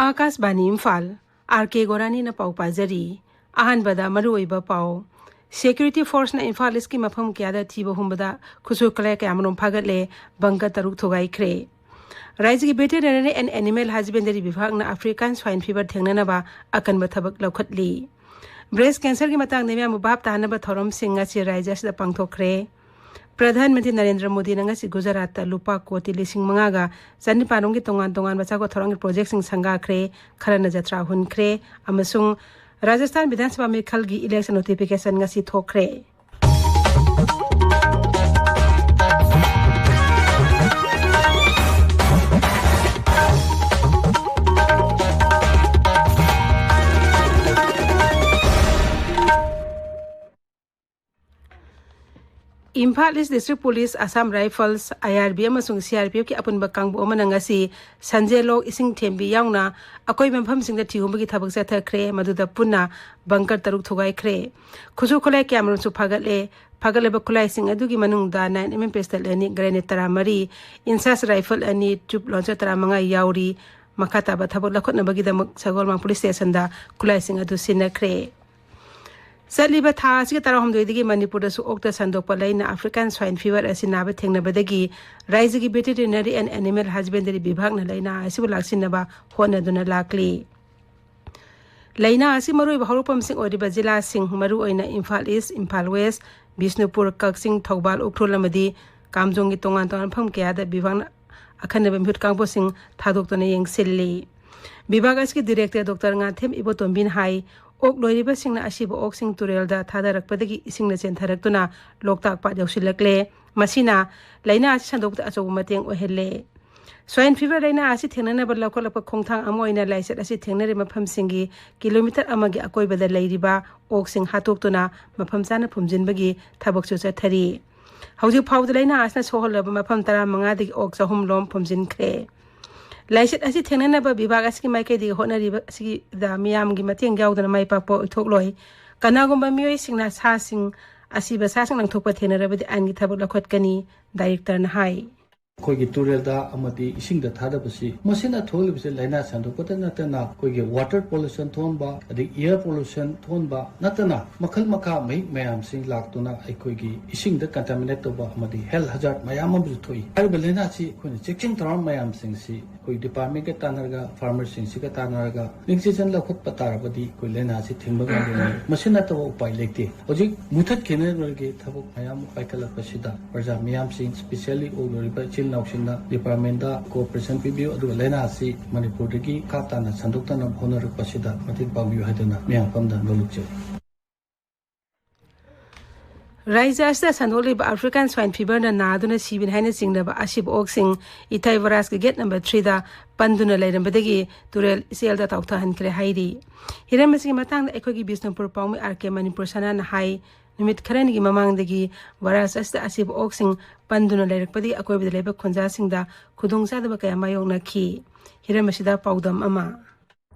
Akashvani Imphal R K. गोरानी न पाउ पाजरी अहनबदा मरुओइबा पाउ सिक्योरिटी फोर्स न इम्फाल इसकी मफम क्यादा थीब हुंबदा खुसु कले क्यामरों फागतले बंका तरुक थोगाइख्रे राज्य की वेटरनरी एंड एनिमल हस्बेंडरी विभाग न अफ्रीकन स्वाइन फीवर थेंगनबा अकनब थबक लौखतली ब्रेस्ट कैंसर की मतंग ने म्याम बाप तानब थौरम सिंह अछि राज्य से पांगथोखरे प्रधानमंत्री नरेंद्र मोदी नंगसी गुजरात लुपा कोटी लिसिंग मंगागा चनिपानों की तोंगान तोंगान बचा को थोरंग प्रोजेक्ट सिंह संगाख्रे खरन जत्रा हुनख्रे अमसुंग राजस्थान विधानसभा में खल की election notification ngasi थोखरे Imphal East District Police, Assam Rifles, IRB amasung CRPF ki apun bakangbu omanangasi sanjelok ising thembi yauna akoi mempham singda thihumbi thabak sa thakre maduda punna bunker taruk thogai khre khusu khulai camera su phagale ba khulai sing adugi manungda 9mm pistol ani grenade taramari insas rifle ani tube launcher taramanga yauri makata ba thabak lakhot na bagi damak sagolma police station da khulai sing adu sinakre Saliba tha si tara hom doidigi Manipur su okta sandok palaina African swine fever asinaba thengnabadagi raise gi veterinary and animal husbandry vibhag na laina asibu laksinaba hona duna lakli laina asi marui bahorupam sing oriba jila sing maru oina Imphal East Imphal West Bisnupur Kaksing Thogbal Ukrolamadi Kamjong gi tongan tongan pham kya da vibhag akhanaba mhut kangbo sing thadok tone yeng silli vibhag as ki director Dr. Ngathem Ibotombin hai ok loiriba singna asiba ok sing turelda thadarakpadagi isingna chentharakuna loktak pa yausilakle masina laina asi sandokta achobu mateng ohelle swine fever laina asi thengnana balakholapa khongthang amoina laisat asi thengnare mafam singi kilometer amagi akoibada lairiba ok sing hatoktuna mafam chana phumjinbagi thabakchu chathari hauji phawda laina asna soholaba mafam 15 dagi ok chahum lom phumjinkhre Laiset asi thengnana ba vibhag aski maike di honari si da miyam gi mateng yaudana mai papo ithokloi kanagumba mioi singna sa sing asi ba sa sing langthokpa thenara ba di angi thabak lakhot kani director na hai Koigi turelda amati isingda thadabasi masina tholibase laina sandokota natana koigi water pollution thonba adi air pollution thonba natana makhal makha mai mayam sing laktuna aikoigi isingda contaminate toba amati health hazard mayam am thoi ai balena chi khoi checking tram mayam sing si koi department ke tanarga farmer sing si ka tanarga decision lakhot patarabadi koi lena si thingba ga masina to upai lekte hoji muthat kene ge thabuk mayam paikala pasida parja mayam sing specially oloriba Nauksinda Department da Cooperation Pibio adu lena si Manipur ki katana sandukta na honor pasida matik pambiu hadana mya pamda lolukche Rise as the Sandoli African swine fever na naduna sibin haina singna ba asib oxing itai varas ke gate number 3 da panduna lairam badagi turel sel da tawtha hankre hairi hiramasi matang da ekogi Bisnupur pawmi R.K. Manipur sana na hai Nimit kharani gi mamang dagi varas asta asib oxing panduna lairakpadi akoi bidale ba khonja singda khudong sa da ba kaya mayong na khi hiramasida pawdam ama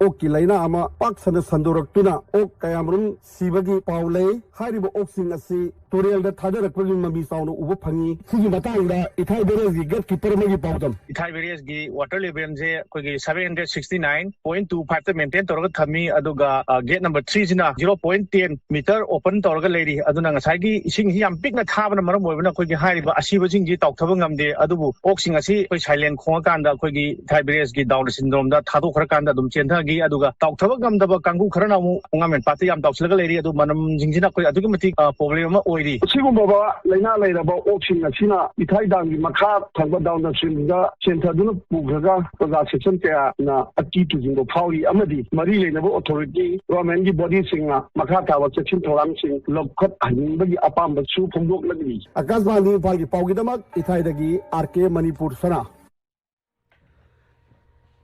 Ok laina ama pak sana sandoraktuna ok kayamrun sibagi paulei haribo oxing asi Toriel da thadarakpadi mami saunu ubu phangi sigi matangda ithai beres gi get keeper magi pawdam ithai beres gi water level je kogi 769.25 ta maintain torga thami aduga gate number 3 sina 0.10 meter open torga leiri aduna ngasai gi ising hi yam pikna thabana maram oibna kogi hariba asiba jing gi tawthaba ngamde adubu oxing asi koi silent khonga kanda kogi ithai beres gi down syndrome da thado khara kanda dum chentha gi aduga tawthaba ngamdaba kangu khara na mu ngamen pati yam tawslaga leiri adu manam jingjina koi adugi mati problem ma Sigumba laina lairaba oxing asina ithai dangi makha thangba down streamga chentaduna pugraga proga section kya na ati tu jingo phauri amadi mari lainaba authority government gi body singa makha tawa section thoram sing lokhat hanbagi apamba su phomdok lagni akaswani phagi pawgidamak ithai dagi R.K. Manipur sana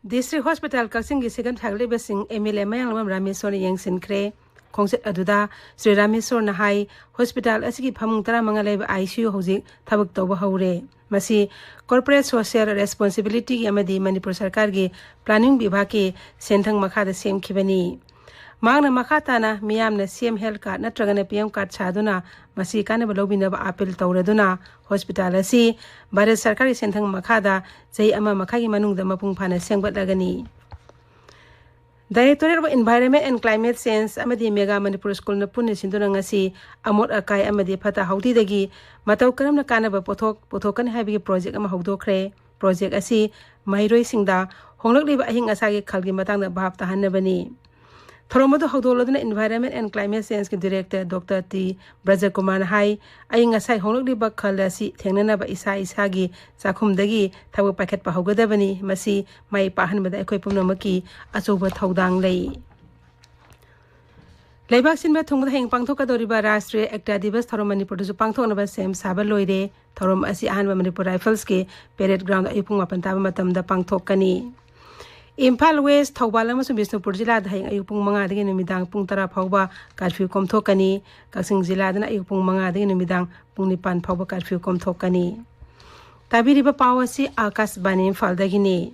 District Hospital Kaksing gi second thagle basing MLA mayang Rameswar yengsin kre Kongset aduda Sri Rameswar na hai hospital asigi phamung tara mangalai ICU hoji thabak toba haure masi corporate social responsibility amadi Manipur sarkar gi planning vibhag ki senthang makha da sem khibani magna makha tana miyam na CM health card natragana PM card chaduna masi kana balobina ba appeal tawraduna hospital asi Bharat sarkar gi senthang makha da jai ama makha gi manung da mapung phana sengbat lagani Directorate of Environment and Climate Change amadi Mega Manipur School na punna sinduna ngasi amot akai amadi phata haudi dagi matau karamna kanaba pothok habi project ama hawdokre project asi mairoi singda honglakliba ahing asagi khalgi matangda bhab tahanabani Thoromado hawdoladuna Environment and Climate Change ki Director Dr. T. Brajakumar hai aying asai honglakliba khalasi thengnanaba isagi sakhumdagi thabu paket pa hawgadabani masi mai pahanbada ekoi pumnamaki achoba thaudang lei Laibak sinba thungda heng pangthoka doriba Rashtriya Ekta Divas Thorom Manipur du pangthoknaba sem saba loire thorom asi ahanba Manipur Rifles ke parade ground ayupung mapan taba matamda pangthokani Imphal West Thawbal amasung Bisnupur Jilla da heng ayupung manga dagi numidang pung tara phawba curfew komthokani Kaksing Jilla dana ayupung manga dagi numidang pung nipan phawba curfew komthokani Tabiriba pawasi Akas Bani Imphal dagini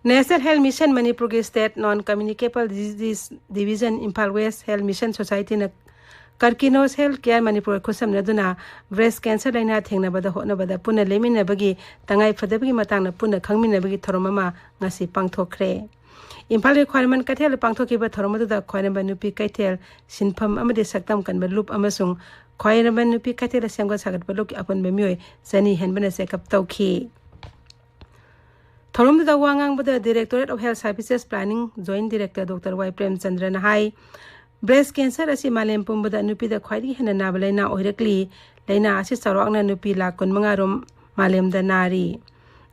National Health Mission Manipur State Non-Communicable Disease Division Imphal West Health Mission Society na Karkinos Health Care Manipur khusam naduna breast cancer laina thengnabada hotnabada punna leminabagi tangai phadabagi matangna punna khangminabagi thoromama ngasi pangthokre Imphal requirement kathel pangthokiba thoromada khwainaba nupi kaithel sinpham amade saktam kanba loop amasung khwainaba nupi kaithel semga sagat balok apon bemioi sani henbana checkup tawki Thorom da wangang bada Directorate of Health Services Planning Joint Director Dr. Y. Premchandra Nahai Breast cancer asi malem pumbada nupi da khwaidi hena nabalaina oirakli laina asi sarwakna nupi lakon mangarom malem da nari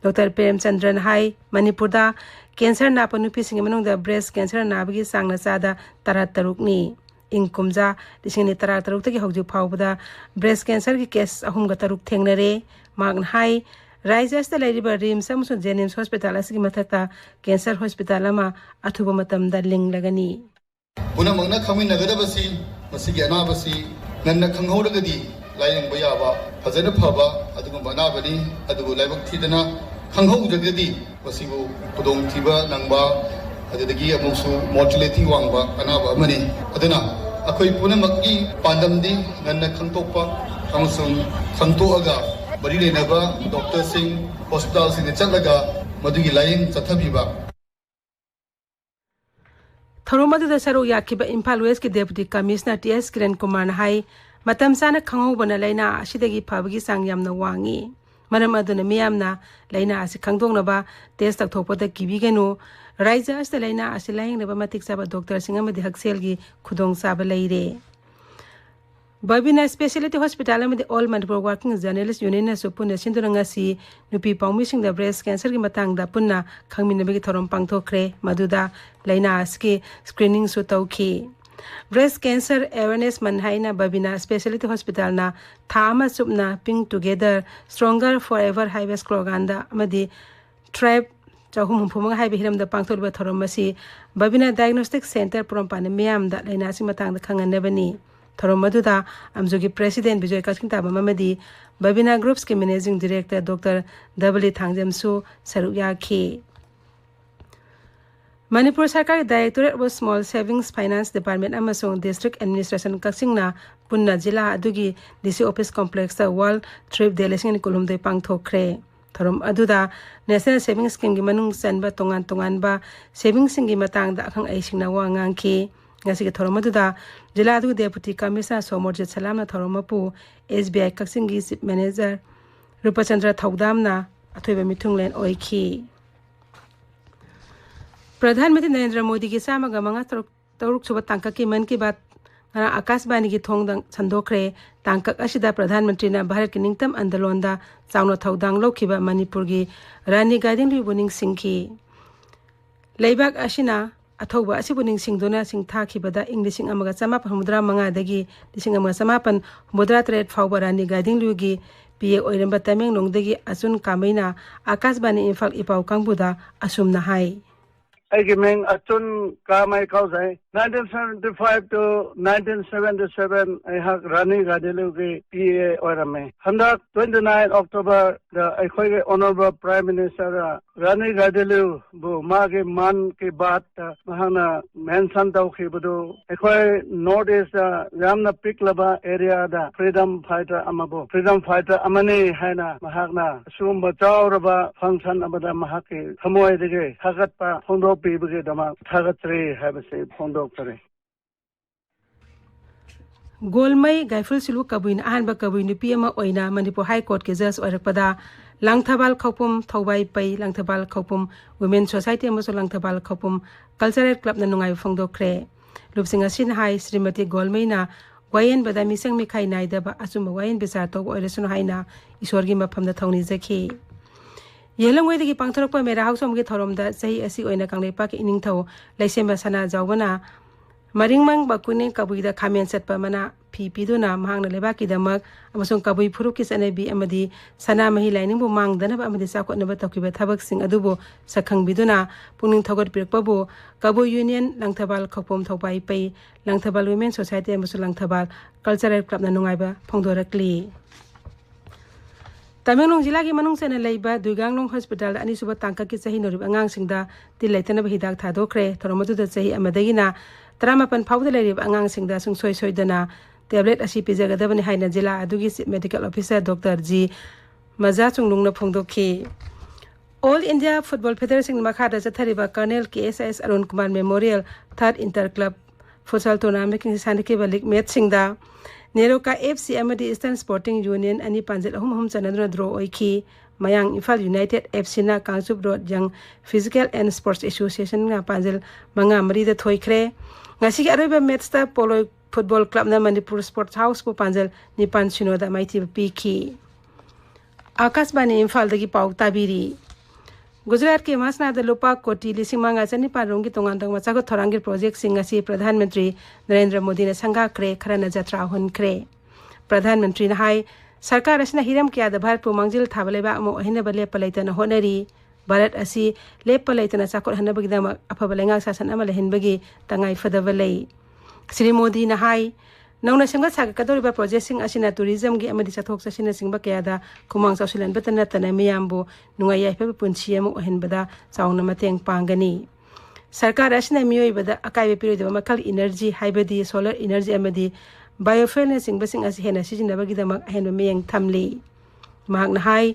Dr. Premchandra Nahai Manipur da cancer na panupi singi manung da breast cancer na bagi sangna sada tarataruk ni ingkumja disini tarataruk tagi hawju phawbada breast cancer ki case ahum ga taruk thengnare magn hai Raijas da laiba Rims amso Jennings Hospital asigi mathakta cancer hospital ama athuba matam da ling lagani Puna magna khamin nagadabasi masigi anabasi nanna khanghoragadi layang bayaba fazana phaba adugumba anabani adugu laibak thidana khanghoragadi masibu pudong thiba nangba adudagi amongsu mortality wangba anaba amani aduna akhoi puna maggi pandamdi nanna khangtokpa amsung khangtoaga bari lenaba doctor sing hospital sing chatlaga madugi laying chathabiba Thoromadu da saru yakiba Imphal West ki Deputy Commissioner T.S. Kiran Kumar hai matam sana khangobana laina asidagi phabagi sang yamna wangi maram aduna miyamna laina asi khangdongnaba test takthokpada kibigenu raija asta laina asi laingnaba matik saba doctor singamadi hakselgi khudong saba leire Babina Specialty Hospital amadi All Manipur Working Journalist Union na supuna sinduranga si nupi pawmi sing da breast cancer ki matang da punna khangminabagi thorom pangthokre maduda laina aski screening su tawki Breast Cancer Awareness Manhaina Babina Specialty Hospital na thama supna Ping Together Stronger Forever Highway Sloganda amadi Tribe chahum phumang hai bihiram da pangthol thorom masi Babina Diagnostic Center prompana miam da laina si matang da khanganebani Thoromaduda Amzugi President Bijoy Kaskinta Mamadi Babina Groups ki Managing Director Dr. W. Thangjamsu Saruyaki Manipur Sarkar Directorate of Small Savings Finance Department amasung District Administration Kaksingna Punna Jilla adugi DC Office Complex the World Trip Delegation Kolumde pangthokre Thorom aduda National Savings Scheme gi manung sanba tongan ba savings singi matang da akhang aisingna wangang ki ngasi ke thoromaduda Jilla adu Deputy Commissioner Somorjit Salamna thoromapu SBI Kaksingi Chief Manager Rabichandra Thaudamna athoiba mithunglen oiki Pradhanmantri Narendra Modi ki samaga manga taruk suba tangka ki man ki bat ngara Akashbani ki thongdang sandokre tangkak asida Pradhanmantri na Bharat ki ningtam andalonda chawna thaudang lokhiba Manipur gi Rani Garden Ribuning Singki Leibak asina Athoba asibuning singdona sing thakibada English amaga chama phamudra manga dagi lising amaga samapan mudra trade fawbarani guiding lugi PA oiramba tameng nongdagi asun kamaina Akashbani Imphal ipau kangbuda asumna hai Agimeng Atun Kamai Kausai 1975 to 1977 I have running Radilugi PA Orame. 29 October the Equate Honorable Prime Minister Rani Radilu Bu Magi Man Ki Bat Mahana Mensan Tauki Budu Equate Notice Ramna Piklaba area the Freedom Fighter Amabo Freedom Fighter Amani Haina Mahagna Sumba Chauraba Function Abada Mahaki Hamoy Dige Hagatpa Hondo पीबगेदमा थागत्रे हाबसे फोंदोक्तरे गोलमई गाइफुल सिलु कबुइन अहनब कबुइ नुपी अमा ओइना Manipur high court के जज ओइरकपदा लांगथबाल खौपुम थौबाई पै Langthabal Khoupum women society अमसो Langthabal Khoupum cultural club न नुंगाइ फोंदोक्रे लुपसिंग असिन high Shrimati गोलमईना वायन बदा मिसंग मिखाइ नाइदबा अचुम वायन बिचार तौब ओइरसुन हाइना ईश्वरगी मफमदा थौनी जखी येलंगवेदगी पांगथरकपा मेरा हाउसमगी थौरमदा सही असि ओइना कांगलेपा के इनिंगथौ लैसेम सना जावबना मरिंगमंग बकुने कबुइदा खामेन सत्पा मना फी पीदुना महांगना लेबाकीदमक अमसुंग कबुइ फुरुकी सनेबी अमदी सना मही लाइनिंगबु मांगदनबा अमदी साकोनबा तौकिबा थबकसिंग अदुबो सखंगबिदुना पुनिंग थगत पिरकपबु कबु यूनियन लांगथबाल खौपुम थौपाई पै लांगथबाल वुमेन सोसाइटी अमसु लांगथबाल कल्चरल क्लब ना नुंगाइबा फोंदोरकली तमेंगलोंग जिला की मनुंग सेना लेबा दुगांगलोंग हॉस्पिटल अनिसुबा तांका की सही नोरिब अंगांगसिंगदा तिल लेतनबा हिदाक थादोखरे थोरमदुदा सही अमदगिना 35 फाउदा लेरिब अंगांगसिंगदा सुंगसोय सोयदना टेबलेट असी पिजगदबनि हाइना जिला अदुगी मेडिकल ऑफिसर डॉक्टर जी मजा चुंगलुंगना फोंदोखी ऑल इंडिया फुटबॉल फेडरेशन मखादा जथरिबा colonel KSS Arun Kumar memorial third inter club football tournament की सानके लीग मैच सिंगदा नेरोका एफसी अमदी ईस्टर्न स्पोर्टिंग यूनियन अनि पांजल अहुम चनद्र ड्रॉ ओइखी मयांग इम्फाल यूनाइटेड एफसी ना Kangchup Road Young Physical and Sports Association ना पांजल मंगा मरीदा थोइखरे ngasi ki aroiba matchta polo football club na manipur sports house po panjal nipan sinoda maiti piki akasbani imphal dagi pau tabiri Gujarat के मासना the लोपा कोटी लिसिंग मंगा चनि पारोंग की तोंगान तंग मचाको थोरांगिर project सिंगसी प्रधानमंत्री नरेंद्र मोदी ने संगा क्रे खरना जत्रा हुन क्रे प्रधानमंत्री ने हाई सरकार असना हिरम किया द भारत पु मंगजिल थाबलेबा अमो अहिने बले पलैतन होनरी भारत असी लेप पलैतन चाकोर हनबगिदम अफबलेंगा शासन अमा लेहनबगी तंगाई फदबलै श्री मोदी ने हाई नौना सेंगा सागकदोरिबा प्रोजेक्ट असिना टूरिज्म की अमदी चथोक चसिना सिंगबा कयादा कुमांग चौसिलन बतन तना मियामबो नुंगाई याइफब पुंछि अमु अहनबदा चाउना मतेंग पांगनी सरकार असिना मियोइबदा अकाइबे पिरोइदबा मखल एनर्जी हाइबदी सोलर एनर्जी अमदी बायोफ्यूल सिंगबसिंग असि हेना सिजिनबगिदमक अहनबा मियंग थमली महागना हाई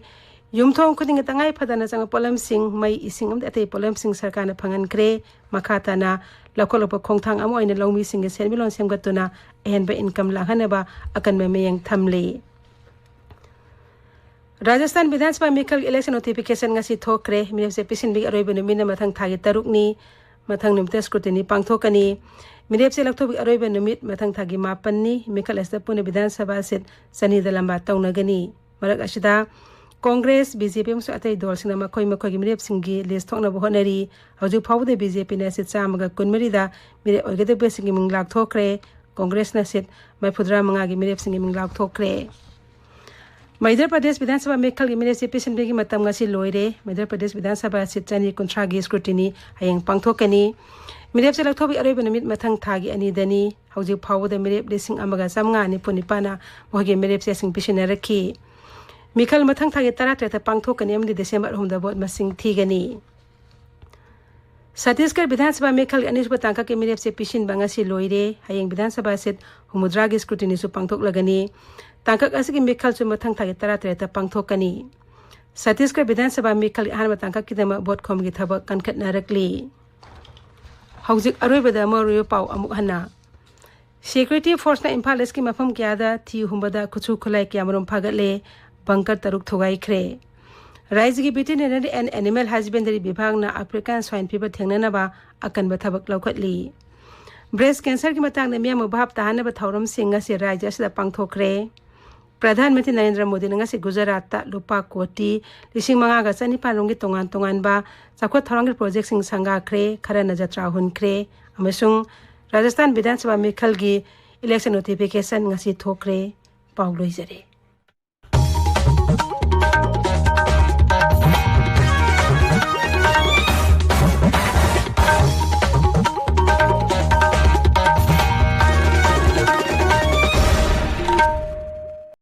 युमथोंग खुदिंग तंगाई फदना संग पोलम सिंग मई इसिंग अमदे अते पोलम सिंग सरकार न फंगन क्रे मखाताना लखोलप खोंगथांग अमो ओइन लौमी सिंग सेनमिलोन सेमगतुना एहनबा इनकम लाहनबा अकन मेयंग थमले राजस्थान विधानसभा मिखल इलेक्शन नोटिफिकेशन ngasi थोक्रे मिनेसे पिसिनबि अरोइब नुमिन मथंग थागी तरुकनी मथंग निमते स्क्रूटिनी पांगथोकनी मिनेसे लखथोबि अरोइब नुमित मथंग थागी मापन्नी मिखल एस्ता पुने विधानसभा सिट सनी दलंबा तौनगनी मरक असिदा कांग्रेस बीजेपी मसु अतै दलसिंग मखोइ मखोइ मिरेप सिंगी लिस्ट थोंना बहनरी हजु फाउदे बीजेपी ने सिट चामगा कुनमरीदा मिरे ओइगदे बेसिंगी मिंग लाख थोक्रे कांग्रेस ने सिट मैफुद्रा मंगा गी मिरेप सिंगी मिंग लाख थोक्रे मध्य प्रदेश विधानसभा मेखल की मिरेप पिसिनबेगी मतम ngasi लोइरे मध्य प्रदेश विधानसभा सिट चनी कुंथ्रा गी स्क्रूटिनी हयंग पांगथोकनी मिरेप से लखथोबि अरोइब नमित मथंग थागी अनिदनी हजु फाउदे मिरेप लिसिंग अमगा समगा नि पुनिपाना मोगे मिरेप से सिंग पिसिन रखी मिखल मथंग थागे तरा तेता पांगथोकनी अमदि दिसंबर 8 बोट मसिंग थीगनी छत्तीसगढ़ विधानसभा मेखल अनिसुब तांका के मिरेप से पिसिन बंगासी लोइरे हयंग विधानसभा सिट हुमुद्रा गी स्क्रूटिनी सु पांगथोक लगनी तांका असगी मिखल सु मथंग थागे तरा तेता पांगथोकनी छत्तीसगढ़ विधानसभा मेखल अहनबा तांका किदम बोट खोमगी थबक कनखत नरकली हौजिक अरोइबदा मोरियो पाउ अमुक हना सिक्योरिटी फोर्स ना इम्फाल इसकी मफम क्यादा थी हुंबदा कुछु खुलाई क्यामरुम फागले बंकर तरुक थोगाइख्रे राज्य की वेटरनरी एंड एनिमल हस्बेंडरी विभाग ना अफ्रीकन स्वाइन फीवर थेंगनबा अकनबा थबक लौखतली ब्रेस्ट कैंसर की मतंग ने मियाम भाव ताहनबा थौरम सिंग से राज्य से पांगथोखरे प्रधानमंत्री नरेंद्र मोदी ने गुजरात लुपा कोटी लिसिंग मंगा गा चनिपान रोंगी तोंगान तोंगानबा चाखोत थौरंग प्रोजेक्ट सिंग संगाख्रे खरन जत्रा हुनख्रे अमसुंग राजस्थान विधानसभा मेखल की इलेक्शन नोटिफिकेशन ngasi थोखरे पाउ लोइजरे।